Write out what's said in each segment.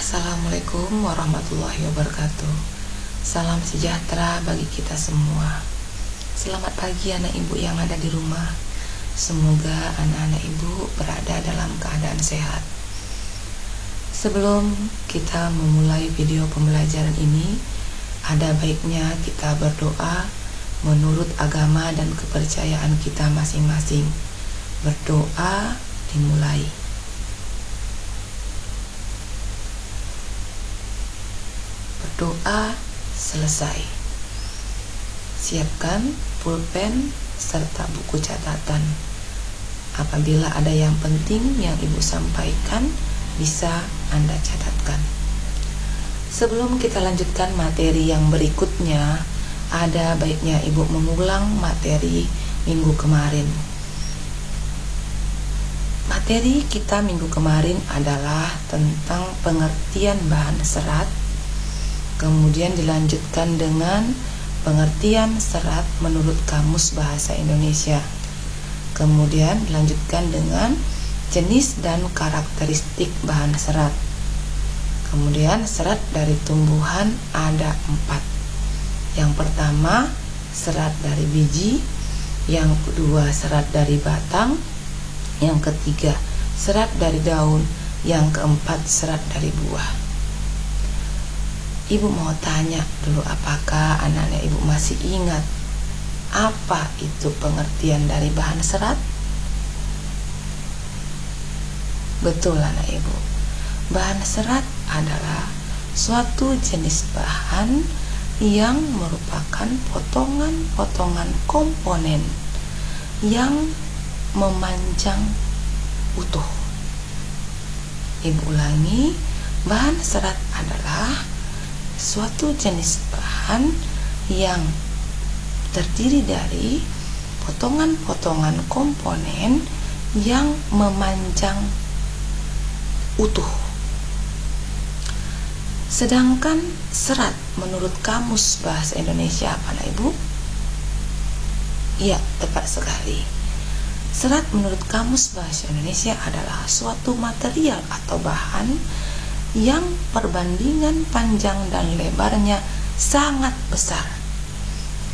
Assalamualaikum warahmatullahi wabarakatuh. Salam sejahtera bagi kita semua. Selamat pagi anak ibu yang ada di rumah. Semoga anak-anak ibu berada dalam keadaan sehat. Sebelum kita memulai video pembelajaran ini, ada baiknya kita berdoa menurut agama dan kepercayaan kita masing-masing. Berdoa dimulai. Doa selesai. Siapkan pulpen serta buku catatan. Apabila ada yang penting yang ibu sampaikan, bisa Anda catatkan. Sebelum kita lanjutkan materi yang berikutnya, ada baiknya ibu mengulang materi minggu kemarin. Materi kita minggu kemarin adalah tentang pengertian bahan serat. Kemudian dilanjutkan dengan pengertian serat menurut Kamus Bahasa Indonesia. Kemudian dilanjutkan dengan jenis dan karakteristik bahan serat. Kemudian serat dari tumbuhan ada 4. Yang pertama serat dari biji, yang kedua serat dari batang, yang ketiga serat dari daun, yang keempat serat dari buah. Ibu mau tanya dulu, apakah anak-anak ibu masih ingat apa itu pengertian dari bahan serat? Betul anak ibu. Bahan serat adalah suatu jenis bahan yang merupakan potongan-potongan komponen yang memanjang utuh. Ibu ulangi, bahan serat adalah suatu jenis bahan yang terdiri dari potongan-potongan komponen yang memanjang utuh. Sedangkan serat menurut Kamus Bahasa Indonesia apa anak ibu? Iya, tepat sekali. Serat menurut Kamus Bahasa Indonesia adalah suatu material atau bahan yang perbandingan panjang dan lebarnya sangat besar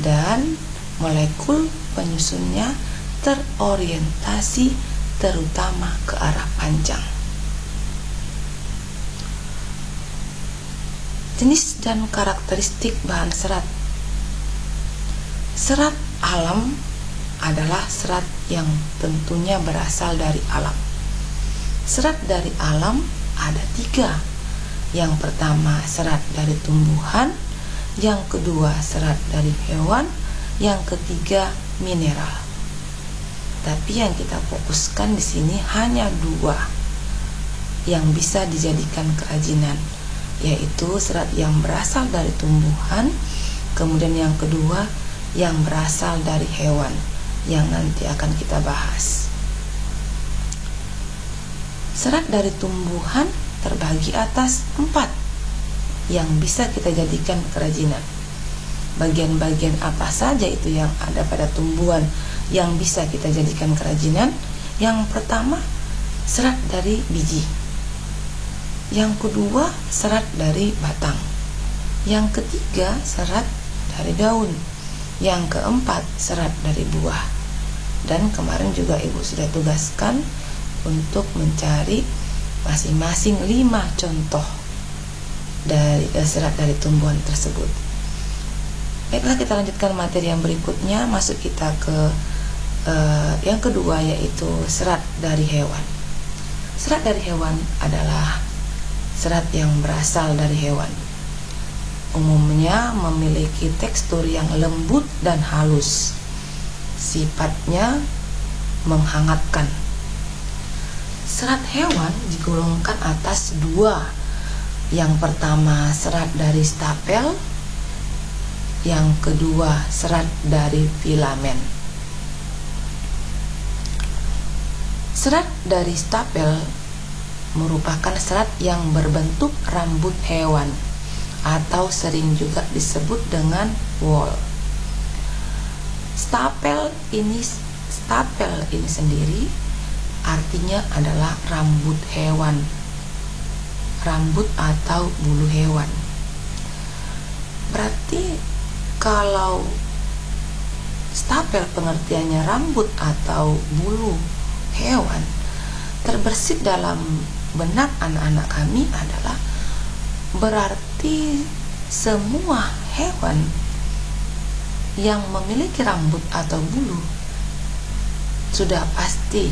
dan molekul penyusunnya terorientasi terutama ke arah panjang. Jenis dan karakteristik bahan serat. Serat alam adalah serat yang tentunya berasal dari alam. Serat dari alam ada 3. Yang pertama serat dari tumbuhan, yang kedua serat dari hewan, yang ketiga mineral. Tapi yang kita fokuskan di sini hanya 2 yang bisa dijadikan kerajinan, yaitu serat yang berasal dari tumbuhan, kemudian yang kedua yang berasal dari hewan, yang nanti akan kita bahas. Serat dari tumbuhan terbagi atas 4 yang bisa kita jadikan kerajinan. Bagian-bagian apa saja itu yang ada pada tumbuhan yang bisa kita jadikan kerajinan? Yang pertama, serat dari biji. Yang kedua, serat dari batang. Yang ketiga, serat dari daun. Yang keempat, serat dari buah. Dan kemarin juga ibu sudah tugaskan untuk mencari masing-masing 5 contoh dari serat dari tumbuhan tersebut. Baiklah, kita lanjutkan materi yang berikutnya. Masuk kita ke yang kedua, yaitu serat dari hewan. Serat dari hewan adalah serat yang berasal dari hewan. Umumnya memiliki tekstur yang lembut dan halus. Sifatnya menghangatkan. Serat hewan digolongkan atas 2. Yang pertama serat dari stapel, yang kedua serat dari filamen. Serat dari stapel merupakan serat yang berbentuk rambut hewan atau sering juga disebut dengan wool. Stapel ini sendiri artinya adalah rambut hewan. rambut atau bulu hewan. Berarti kalau stapel pengertiannya rambut atau bulu hewan, terbersit dalam benak anak-anak kami adalah berarti semua hewan yang memiliki rambut atau bulu sudah pasti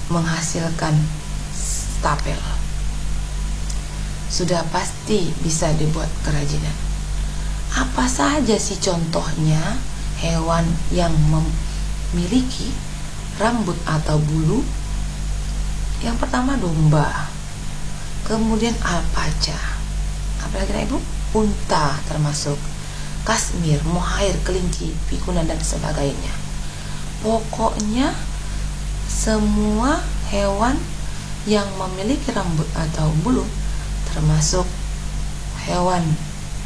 menghasilkan stapel, sudah pasti bisa dibuat kerajinan. Apa saja sih contohnya hewan yang memiliki rambut atau bulu? Yang pertama domba, kemudian alpaca, apalagi Ibu? Unta termasuk, kasmir, mohair, kelinci, pikuna dan sebagainya. Pokoknya semua hewan yang memiliki rambut atau bulu, termasuk hewan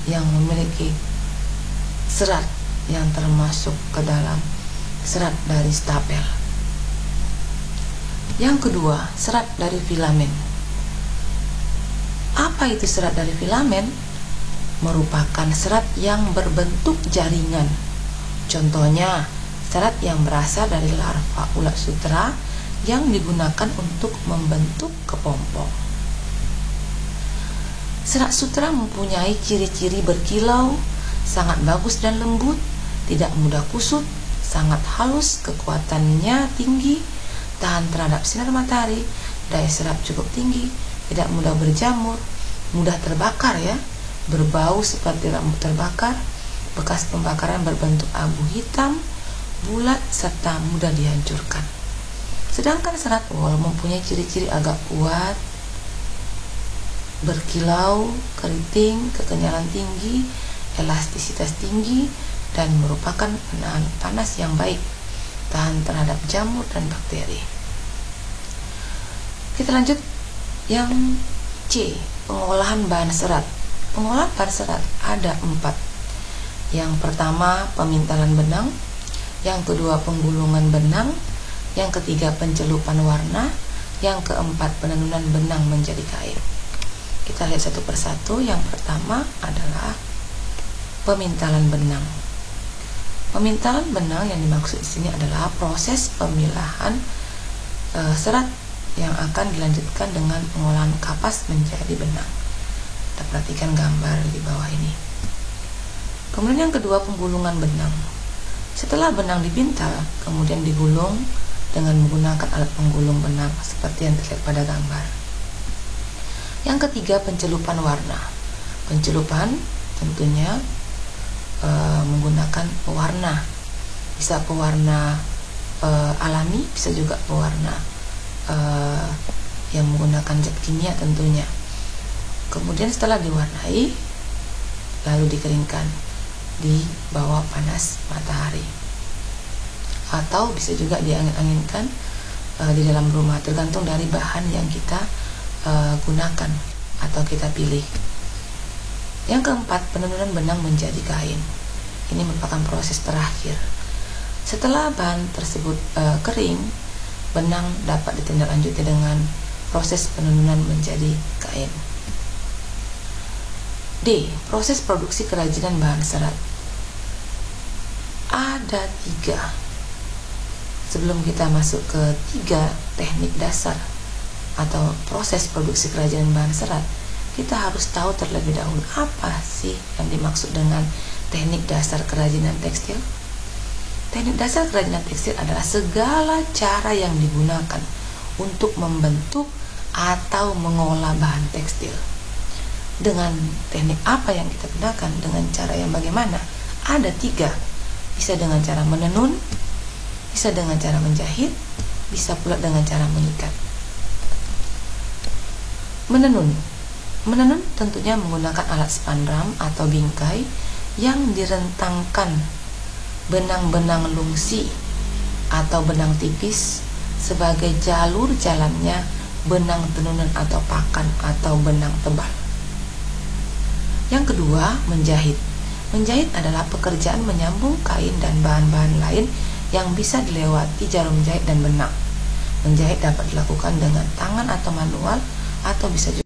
yang memiliki serat yang termasuk ke dalam serat dari stapel. Yang kedua, serat dari filamen. Apa itu serat dari filamen? Merupakan serat yang berbentuk jaringan. Contohnya, serat yang berasal dari larva ulat sutera yang digunakan untuk membentuk kepompong. Serat sutera mempunyai ciri-ciri berkilau, sangat bagus dan lembut, tidak mudah kusut, sangat halus, kekuatannya tinggi, tahan terhadap sinar matahari, daya serap cukup tinggi, tidak mudah berjamur, mudah terbakar ya, berbau seperti rambut terbakar, bekas pembakaran berbentuk abu hitam, bulat, serta mudah dihancurkan. Sedangkan serat wol mempunyai ciri-ciri agak kuat, berkilau, keriting, kekenyalan tinggi, elastisitas tinggi, dan merupakan penahan panas yang baik, tahan terhadap jamur dan bakteri. Kita lanjut yang C, pengolahan bahan serat. Pengolahan bahan serat ada 4. Yang pertama, pemintalan benang. Yang kedua, penggulungan benang. Yang ketiga, pencelupan warna. Yang keempat, penenunan benang menjadi kain. Kita lihat satu persatu. Yang pertama adalah pemintalan benang. Pemintalan benang yang dimaksud di sini adalah proses pemilahan serat yang akan dilanjutkan dengan pengolahan kapas menjadi benang. Kita perhatikan gambar di bawah ini. Kemudian yang kedua, penggulungan benang. Setelah benang dipintal, kemudian digulung dengan menggunakan alat penggulung benang seperti yang terlihat pada gambar. Yang ketiga, pencelupan warna. Pencelupan tentunya menggunakan pewarna, bisa pewarna alami, bisa juga pewarna yang menggunakan zat kimia tentunya. Kemudian setelah diwarnai, lalu dikeringkan di bawah panas matahari, atau bisa juga diangin-anginkan di dalam rumah, tergantung dari bahan yang kita gunakan atau kita pilih. Yang keempat, penenunan benang menjadi kain. Ini merupakan proses terakhir. Setelah bahan tersebut kering, benang dapat ditindaklanjuti dengan proses penenunan menjadi kain. D, proses produksi kerajinan bahan serat. Ada 3. Sebelum kita masuk ke 3 teknik dasar atau proses produksi kerajinan bahan serat, kita harus tahu terlebih dahulu apa sih yang dimaksud dengan teknik dasar kerajinan tekstil. Teknik dasar kerajinan tekstil adalah segala cara yang digunakan untuk membentuk atau mengolah bahan tekstil. Dengan teknik apa yang kita gunakan, dengan cara yang bagaimana? Ada 3. Bisa dengan cara menenun, bisa dengan cara menjahit, bisa pula dengan cara mengikat. Menenun tentunya menggunakan alat spandram atau bingkai yang direntangkan benang-benang lungsi atau benang tipis sebagai jalur jalannya benang tenunan atau pakan atau benang tebal. Yang kedua, menjahit. Menjahit adalah pekerjaan menyambung kain dan bahan-bahan lain yang bisa dilewati jarum jahit dan benang. Menjahit dapat dilakukan dengan tangan atau manual, atau bisa juga